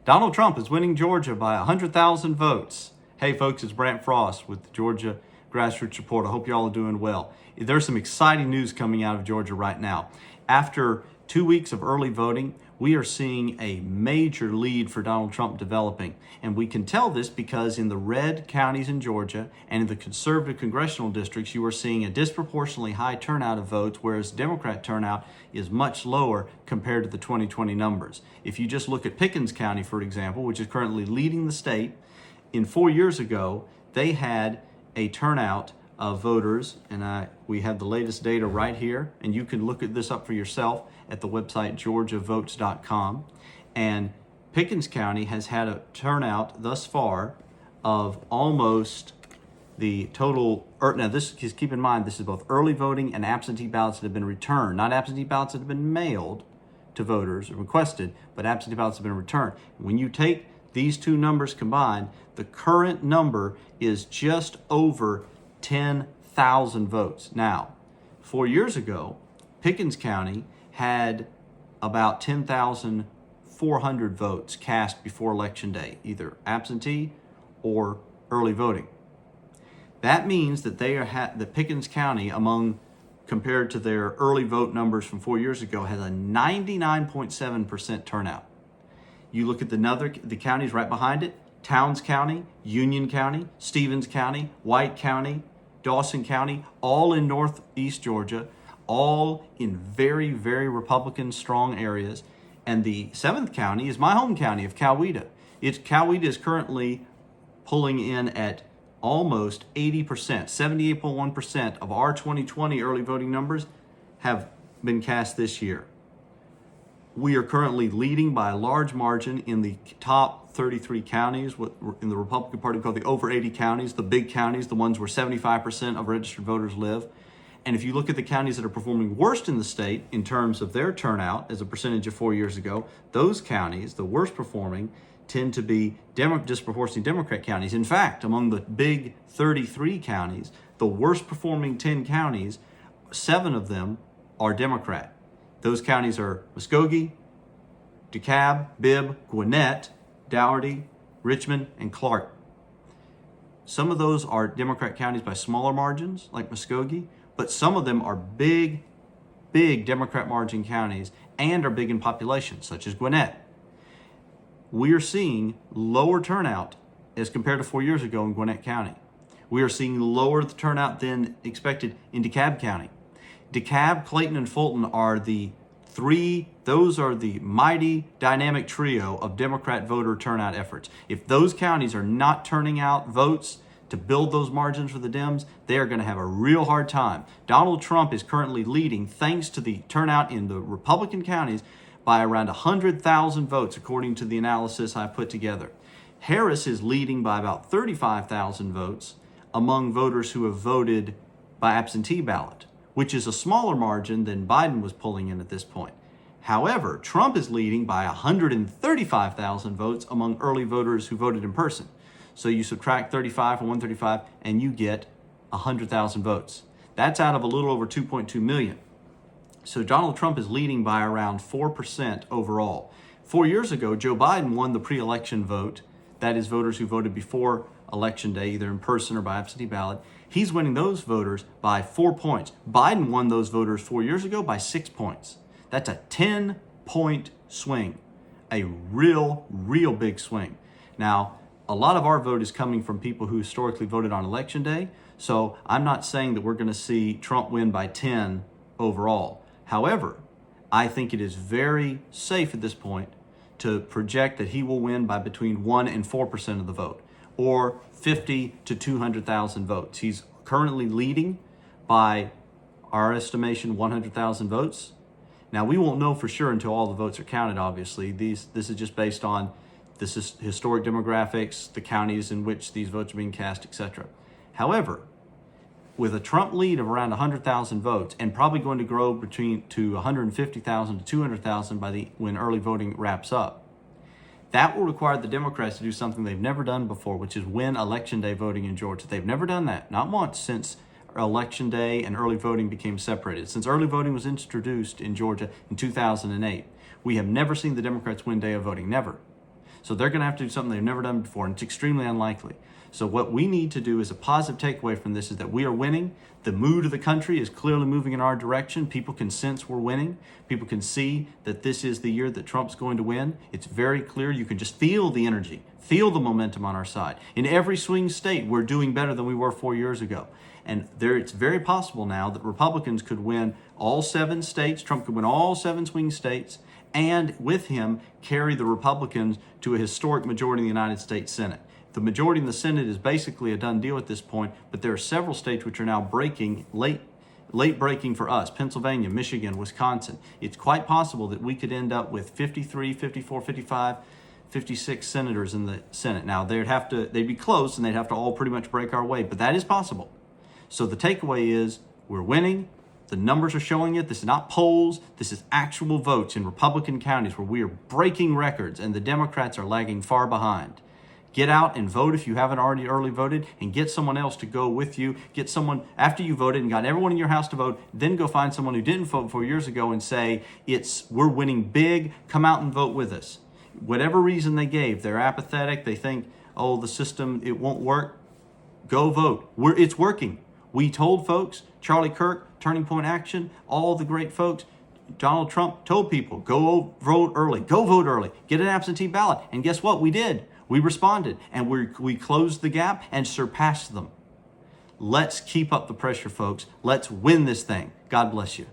Donald Trump is winning Georgia by 100,000 votes. Hey folks, it's Brant Frost with the Georgia Grassroots Report. I hope you all are doing well. There's some exciting news coming out of Georgia right now. After 2 weeks of early voting, we are seeing a major lead for Donald Trump developing. And we can tell this because in the red counties in Georgia and in the conservative congressional districts, you are seeing a disproportionately high turnout of votes, whereas Democrat turnout is much lower compared to the 2020 numbers. If you just look at Pickens County, for example, which is currently leading the state, in 4 years ago, they had a turnout of voters, and we have the latest data right here, and you can look at this up for yourself at the website georgiavotes.com. And Pickens County has had a turnout thus far of almost the total. Now, this is, keep in mind, this is both early voting and absentee ballots that have been returned, not absentee ballots that have been mailed to voters or requested, but absentee ballots have been returned. When you take these two numbers combined, the current number is just over 10,000 votes. Now, 4 years ago, Pickens County had about 10,400 votes cast before Election Day, either absentee or early voting. That means that that Pickens County, compared to their early vote numbers from 4 years ago, has a 99.7% turnout. You look at the counties right behind it: Towns County, Union County, Stevens County, White County, Dawson County, all in northeast Georgia, all in very, very Republican strong areas. And the 7th county is my home county of Coweta. Coweta is currently pulling in at almost 80%, 78.1% of our 2020 early voting numbers have been cast this year. We are currently leading by a large margin in the top 33 counties, what in the Republican Party called the over 80 counties, the big counties, the ones where 75% of registered voters live. And if you look at the counties that are performing worst in the state in terms of their turnout as a percentage of 4 years ago, those counties, the worst performing, tend to be disproportionately Democrat counties. In fact, among the big 33 counties, the worst performing 10 counties, 7 of them are Democrat. Those counties are Muskogee, DeKalb, Bibb, Gwinnett, Dougherty, Richmond, and Clark. Some of those are Democrat counties by smaller margins, like Muskogee, but some of them are big Democrat margin counties and are big in population, such as Gwinnett. We are seeing lower turnout as compared to 4 years ago in Gwinnett County. We are seeing lower turnout than expected in DeKalb County. DeKalb, Clayton, and Fulton are the mighty dynamic trio of Democrat voter turnout efforts. If those counties are not turning out votes to build those margins for the Dems, they are going to have a real hard time. Donald Trump is currently leading, thanks to the turnout in the Republican counties, by around 100,000 votes, according to the analysis I put together. Harris is leading by about 35,000 votes among voters who have voted by absentee ballot, which is a smaller margin than Biden was pulling in at this point. However, Trump is leading by 135,000 votes among early voters who voted in person. So you subtract 35 from 135 and you get 100,000 votes. That's out of a little over 2.2 million. So Donald Trump is leading by around 4% overall. 4 years ago, Joe Biden won the pre-election vote. That is voters who voted before Election Day, either in person or by absentee ballot. He's winning those voters by 4 points. Biden won those voters 4 years ago by 6 points. That's a 10-point swing, a real big swing. Now, a lot of our vote is coming from people who historically voted on Election Day, so I'm not saying that we're going to see Trump win by 10 overall. However, I think it is very safe at this point to project that he will win by between 1 and 4% of the vote, or 50 to 200,000 votes. He's currently leading by our estimation 100,000 votes. Now, we won't know for sure until all the votes are counted, obviously. This is just based on historic demographics, the counties in which these votes are being cast, etc. However, with a Trump lead of around 100,000 votes and probably going to grow to 150,000 to 200,000 when early voting wraps up, that will require the Democrats to do something they've never done before, which is win Election Day voting in Georgia. They've never done that, not once since Election Day and early voting became separated. Since early voting was introduced in Georgia in 2008, we have never seen the Democrats win day of voting, never. So they're going to have to do something they've never done before, and it's extremely unlikely. So what we need to do as a positive takeaway from this is that we are winning. The mood of the country is clearly moving in our direction. People can sense we're winning. People can see that this is the year that Trump's going to win. It's very clear. You can just feel the energy, feel the momentum on our side. In every swing state, we're doing better than we were 4 years ago. And it's very possible now that Republicans could win all 7 states. Trump could win all 7 swing states, and with him carry the Republicans to a historic majority in the United States Senate. The majority in the Senate is basically a done deal at this point, but there are several states which are now breaking, late breaking for us: Pennsylvania, Michigan, Wisconsin. It's quite possible that we could end up with 53, 54, 55, 56 senators in the Senate. Now, they'd be close, and they'd have to all pretty much break our way, but that is possible. So the takeaway is we're winning. The numbers are showing it. This is not polls. This is actual votes in Republican counties where we are breaking records, and the Democrats are lagging far behind. Get out and vote if you haven't already early voted, and get someone else to go with you. Get someone, after you voted and got everyone in your house to vote, then go find someone who didn't vote 4 years ago and say, we're winning big, come out and vote with us. Whatever reason they gave, they're apathetic, they think, oh, the system, it won't work. Go vote. It's working. We told folks, Charlie Kirk, Turning Point Action, all the great folks, Donald Trump told people, go vote early, get an absentee ballot. And guess what? We did. We responded, and we closed the gap and surpassed them. Let's keep up the pressure, folks. Let's win this thing. God bless you.